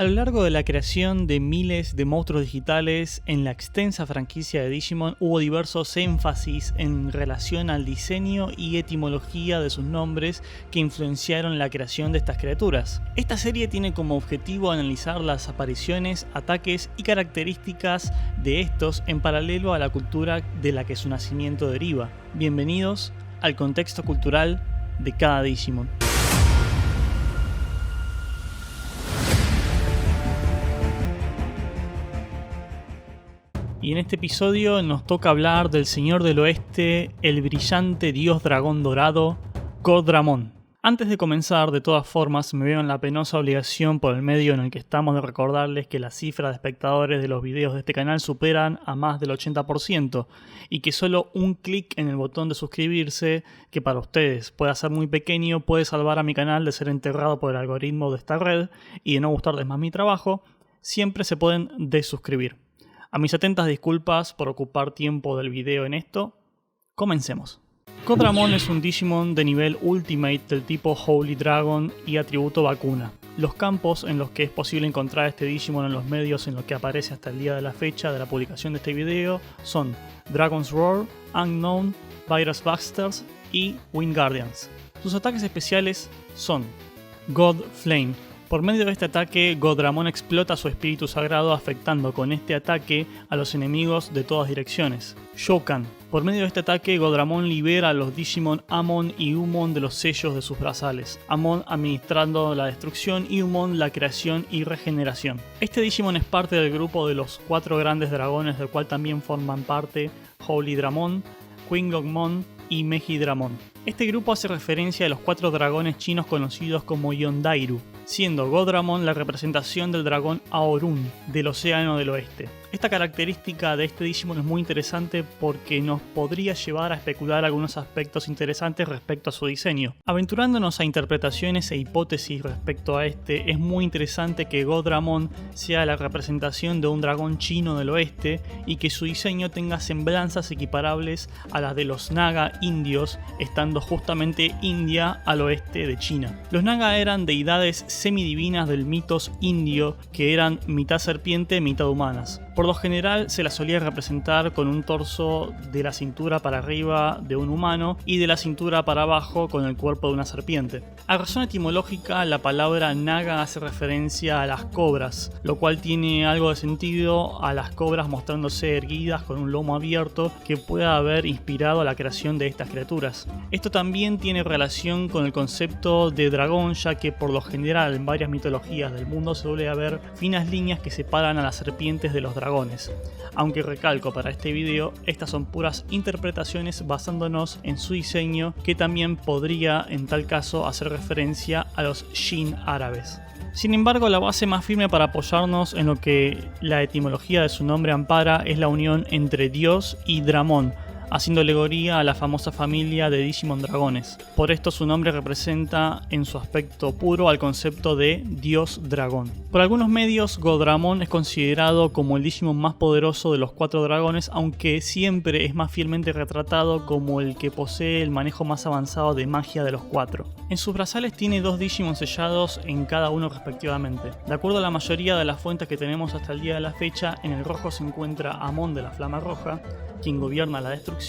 A lo largo de la creación de miles de monstruos digitales en la extensa franquicia de Digimon hubo diversos énfasis en relación al diseño y etimología de sus nombres que influenciaron la creación de estas criaturas. Esta serie tiene como objetivo analizar las apariciones, ataques y características de estos en paralelo a la cultura de la que su nacimiento deriva. Bienvenidos al contexto cultural de cada Digimon. Y en este episodio nos toca hablar del Señor del Oeste, el brillante dios dragón dorado, Godramon. Antes de comenzar, de todas formas, me veo en la penosa obligación por el medio en el que estamos de recordarles que las cifras de espectadores de los videos de este canal superan a más del 80% y que solo un clic en el botón de suscribirse, que para ustedes puede ser muy pequeño, puede salvar a mi canal de ser enterrado por el algoritmo de esta red y de no gustarles más mi trabajo. Siempre se pueden desuscribir. A mis atentas disculpas por ocupar tiempo del video en esto. Comencemos. Godramon es un Digimon de nivel Ultimate del tipo Holy Dragon y atributo vacuna. Los campos en los que es posible encontrar este Digimon en los medios en los que aparece hasta el día de la fecha de la publicación de este video son Dragon's Roar, Unknown, Virus Busters y Wind Guardians. Sus ataques especiales son God Flame. Por medio de este ataque, Godramon explota su espíritu sagrado afectando con este ataque a los enemigos de todas direcciones. Shokan. Por medio de este ataque, Godramon libera a los Digimon Amon y Umon de los sellos de sus brazales. Amon administrando la destrucción y Umon la creación y regeneración. Este Digimon es parte del grupo de los 4 grandes dragones del cual también forman parte Holy Dramon, Quinglongmon y Mehidramon. Este grupo hace referencia a los 4 dragones chinos conocidos como Yondairu, siendo Godramon la representación del dragón Aorun del Océano del Oeste. Esta característica de este Digimon es muy interesante porque nos podría llevar a especular algunos aspectos interesantes respecto a su diseño. Aventurándonos a interpretaciones e hipótesis respecto a este, es muy interesante que Godramon sea la representación de un dragón chino del oeste y que su diseño tenga semblanzas equiparables a las de los Naga indios, estando justamente India al oeste de China. Los Naga eran deidades semidivinas del mitos indio que eran mitad serpiente, mitad humanas. Por lo general se las solía representar con un torso de la cintura para arriba de un humano y de la cintura para abajo con el cuerpo de una serpiente. A razón etimológica, la palabra naga hace referencia a las cobras, lo cual tiene algo de sentido a las cobras mostrándose erguidas con un lomo abierto que pueda haber inspirado a la creación de estas criaturas. Esto también tiene relación con el concepto de dragón, ya que por lo general en varias mitologías del mundo suele haber finas líneas que separan a las serpientes de los dragones. Aunque recalco para este video, estas son puras interpretaciones basándonos en su diseño, que también podría en tal caso hacer referencia a los Jin árabes. Sin embargo, la base más firme para apoyarnos en lo que la etimología de su nombre ampara es la unión entre Dios y Dramon, haciendo alegoría a la famosa familia de Digimon dragones. Por esto su nombre representa en su aspecto puro al concepto de Dios Dragón. Por algunos medios, Godramon es considerado como el Digimon más poderoso de los 4 dragones, aunque siempre es más fielmente retratado como el que posee el manejo más avanzado de magia de los 4. En sus brazales tiene 2 Digimon sellados en cada uno respectivamente. De acuerdo a la mayoría de las fuentes que tenemos hasta el día de la fecha, en el rojo se encuentra Amon de la Flama Roja, quien gobierna la destrucción,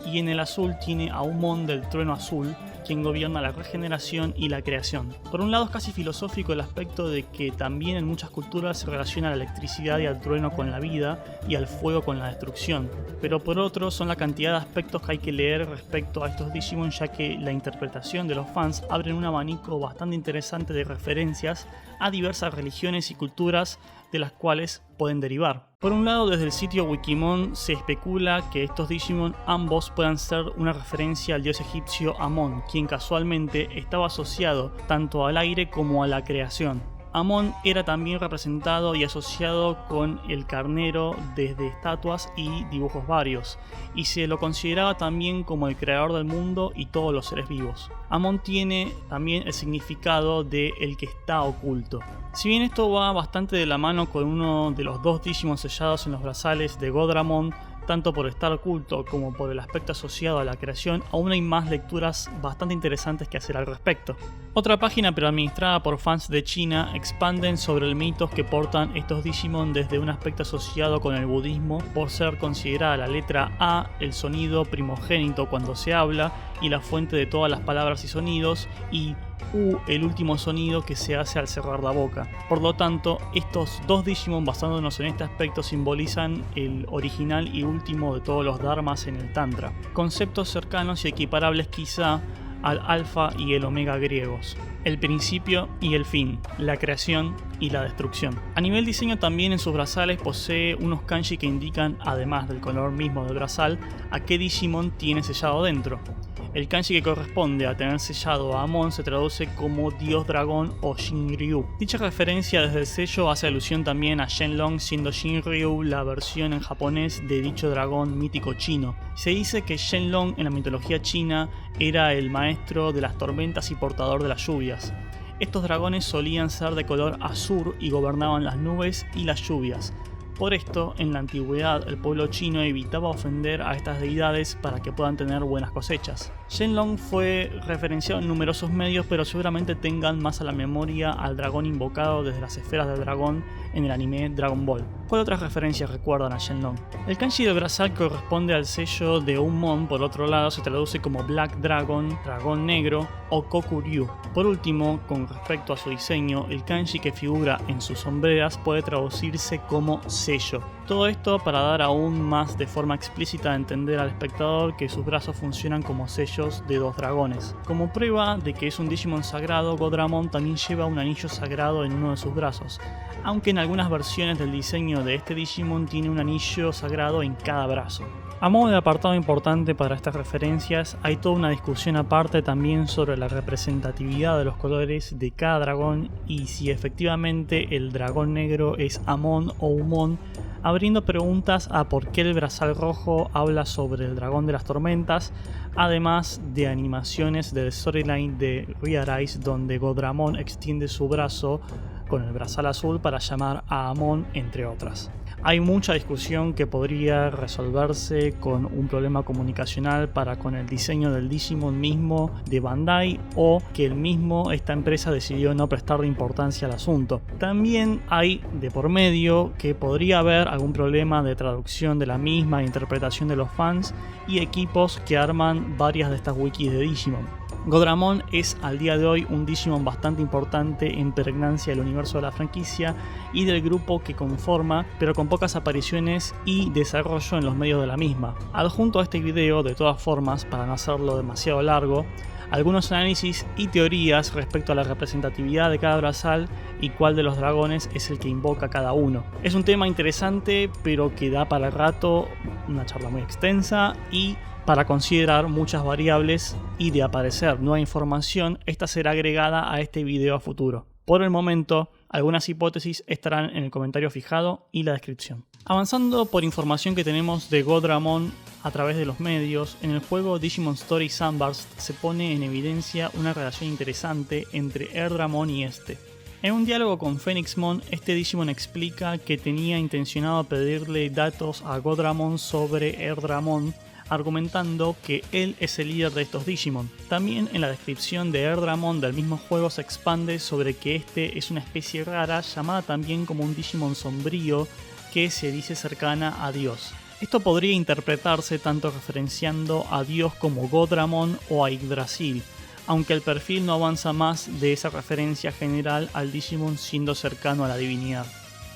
y en el azul tiene a Umon del Trueno Azul, quien gobierna la regeneración y la creación. Por un lado es casi filosófico el aspecto de que también en muchas culturas se relaciona la electricidad y al trueno con la vida y al fuego con la destrucción, pero por otro son la cantidad de aspectos que hay que leer respecto a estos Digimon, ya que la interpretación de los fans abre un abanico bastante interesante de referencias a diversas religiones y culturas de las cuales pueden derivar. Por un lado, desde el sitio Wikimon se especula que estos Digimon ambos puedan ser una referencia al dios egipcio Amon, quien casualmente estaba asociado tanto al aire como a la creación. Amon era también representado y asociado con el carnero desde estatuas y dibujos varios, y se lo consideraba también como el creador del mundo y todos los seres vivos. Amon tiene también el significado de el que está oculto. Si bien esto va bastante de la mano con uno de los 2 Digimon sellados en los brazales de Godramon, tanto por estar oculto como por el aspecto asociado a la creación, aún hay más lecturas bastante interesantes que hacer al respecto. Otra página, pero administrada por fans de China, expanden sobre el mitos que portan estos Digimon desde un aspecto asociado con el budismo, por ser considerada la letra A el sonido primogénito cuando se habla y la fuente de todas las palabras y sonidos, y U el último sonido que se hace al cerrar la boca. Por lo tanto, estos dos Digimon, basándonos en este aspecto, simbolizan el original y último de todos los dharmas en el Tantra. Conceptos cercanos y equiparables quizá al alfa y el omega griegos, el principio y el fin, la creación y la destrucción. A nivel diseño también en sus brazales posee unos kanji que indican, además del color mismo del brazal, a qué Digimon tiene sellado dentro. El kanji que corresponde a tener sellado a Amon se traduce como Dios Dragón o Shinryu. Dicha referencia desde el sello hace alusión también a Shenlong, siendo Shinryu la versión en japonés de dicho dragón mítico chino. Se dice que Shenlong en la mitología china era el maestro de las tormentas y portador de las lluvias. Estos dragones solían ser de color azur y gobernaban las nubes y las lluvias. Por esto, en la antigüedad, el pueblo chino evitaba ofender a estas deidades para que puedan tener buenas cosechas. Shenlong fue referenciado en numerosos medios, pero seguramente tengan más a la memoria al dragón invocado desde las esferas del dragón en el anime Dragon Ball. ¿Cuál otras referencias recuerdan a Shenlong? El kanji del brazal corresponde al sello de Umon, por otro lado se traduce como Black Dragon, dragón negro o Kokuryu. Por último, con respecto a su diseño, el kanji que figura en sus sombreras puede traducirse como sello. Todo esto para dar aún más de forma explícita a entender al espectador que sus brazos funcionan como sellos de dos dragones. Como prueba de que es un Digimon sagrado, Godramon también lleva un anillo sagrado en uno de sus brazos, aunque en algunas versiones del diseño de este Digimon tiene un anillo sagrado en cada brazo. A modo de apartado importante para estas referencias, hay toda una discusión aparte también sobre la representatividad de los colores de cada dragón y si efectivamente el dragón negro es Amon o Umon, abriendo preguntas a por qué el brazal rojo habla sobre el dragón de las tormentas, además de animaciones del storyline de Rearise donde Godramon extiende su brazo con el brazal azul para llamar a Amon, entre otras. Hay mucha discusión que podría resolverse con un problema comunicacional para con el diseño del Digimon mismo de Bandai, o que esta empresa decidió no prestarle importancia al asunto. También hay de por medio que podría haber algún problema de traducción de la misma e interpretación de los fans y equipos que arman varias de estas wikis de Digimon. Godramon es al día de hoy un Digimon bastante importante en pregnancia del universo de la franquicia y del grupo que conforma, pero con pocas apariciones y desarrollo en los medios de la misma. Adjunto a este video, de todas formas, para no hacerlo demasiado largo, algunos análisis y teorías respecto a la representatividad de cada brazal y cuál de los dragones es el que invoca cada uno. Es un tema interesante, pero que da para el rato, una charla muy extensa y para considerar muchas variables, y de aparecer nueva información, esta será agregada a este video a futuro. Por el momento, algunas hipótesis estarán en el comentario fijado y la descripción. Avanzando por información que tenemos de Godramon a través de los medios, en el juego Digimon Story Sunburst se pone en evidencia una relación interesante entre Erdramon y este. En un diálogo con Phoenixmon, este Digimon explica que tenía intencionado pedirle datos a Godramon sobre Erdramon, argumentando que él es el líder de estos Digimon. También en la descripción de Erdramon del mismo juego se expande sobre que este es una especie rara llamada también como un Digimon sombrío que se dice cercana a Dios. Esto podría interpretarse tanto referenciando a Dios como Godramon o a Yggdrasil, aunque el perfil no avanza más de esa referencia general al Digimon siendo cercano a la divinidad.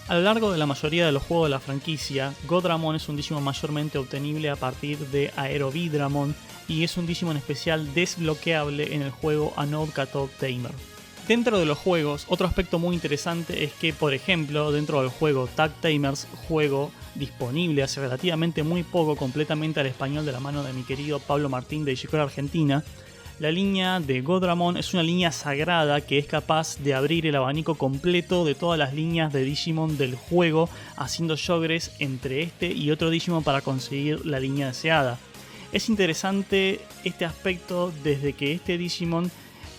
A lo largo de la mayoría de los juegos de la franquicia, Godramon es un Digimon mayormente obtenible a partir de Aerovidramon y es un Digimon especial desbloqueable en el juego Anode Katok Tamer. Dentro de los juegos, otro aspecto muy interesante es que, por ejemplo, dentro del juego Tag Tamers, juego disponible hace relativamente muy poco completamente al español de la mano de mi querido Pablo Martín de Digicor Argentina, la línea de Godramon es una línea sagrada que es capaz de abrir el abanico completo de todas las líneas de Digimon del juego, haciendo progress entre este y otro Digimon para conseguir la línea deseada. Es interesante este aspecto desde que este Digimon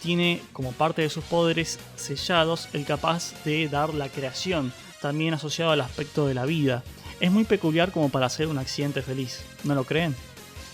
tiene como parte de sus poderes sellados el capaz de dar la creación, también asociado al aspecto de la vida. Es muy peculiar como para ser un accidente feliz, ¿no lo creen?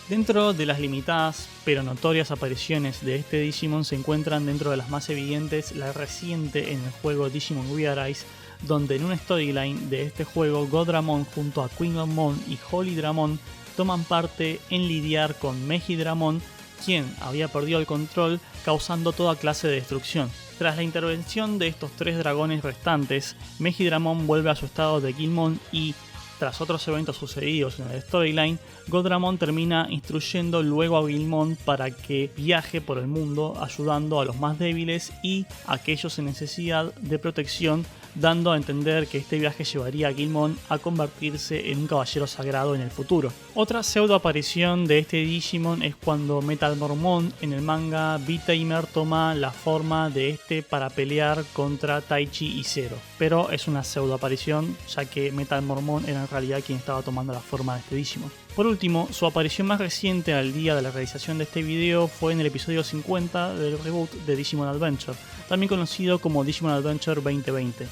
Dentro de las limitadas pero notorias apariciones de este Digimon se encuentran dentro de las más evidentes la reciente en el juego Digimon We Arise, donde en una storyline de este juego Godramon junto a Queengamon y Holydramon toman parte en lidiar con Megidramon, quien había perdido el control causando toda clase de destrucción. Tras la intervención de estos tres dragones restantes, Megidramon vuelve a su estado de Guilmon y, tras otros eventos sucedidos en el storyline, Godramon termina instruyendo luego a Guilmon para que viaje por el mundo ayudando a los más débiles y a aquellos en necesidad de protección, dando a entender que este viaje llevaría a Guilmon a convertirse en un caballero sagrado en el futuro. Otra pseudo aparición de este Digimon es cuando Metalmormon en el manga V-Tamer toma la forma de este para pelear contra Taichi y Zero, pero es una pseudo aparición ya que Metalmormon era en realidad quien estaba tomando la forma de este Digimon. Por último, su aparición más reciente al día de la realización de este video fue en el episodio 50 del reboot de Digimon Adventure, también conocido como Digimon Adventure 2020.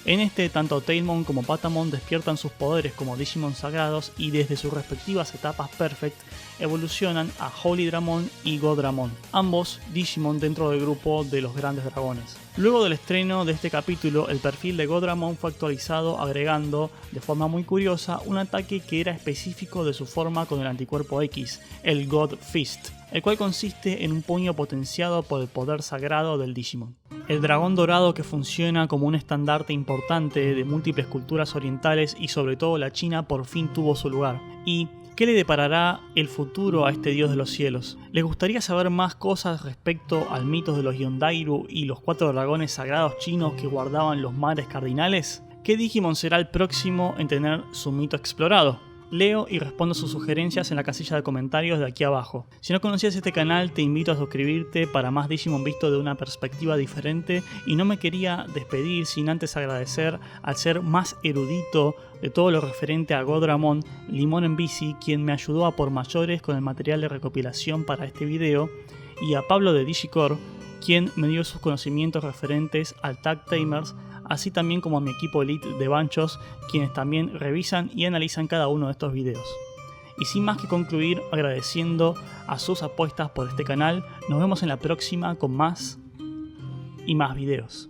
En este, tanto Tailmon como Patamon despiertan sus poderes como Digimon sagrados y desde sus respectivas etapas Perfect evolucionan a Holydramon y Godramon, ambos Digimon dentro del grupo de los grandes dragones. Luego del estreno de este capítulo, el perfil de Godramon fue actualizado agregando, de forma muy curiosa, un ataque que era específico de su forma con el anticuerpo X, el God Fist, el cual consiste en un puño potenciado por el poder sagrado del Digimon. El dragón dorado, que funciona como un estandarte importante de múltiples culturas orientales y sobre todo la China, por fin tuvo su lugar. ¿Y qué le deparará el futuro a este dios de los cielos? ¿Les gustaría saber más cosas respecto al mito de los Yondairu y los 4 dragones sagrados chinos que guardaban los mares cardinales? ¿Qué Digimon será el próximo en tener su mito explorado? Leo y respondo sus sugerencias en la casilla de comentarios de aquí abajo. Si no conocías este canal, te invito a suscribirte para más Digimon visto de una perspectiva diferente, y no me quería despedir sin antes agradecer al ser más erudito de todo lo referente a Godramon, Limón en Bici, quien me ayudó a por mayores con el material de recopilación para este video, y a Pablo de Digicore, quien me dio sus conocimientos referentes al Tag Tamers, así también como a mi equipo elite de Banchos, quienes también revisan y analizan cada uno de estos videos. Y sin más que concluir, agradeciendo a sus apuestas por este canal, nos vemos en la próxima con más y más videos.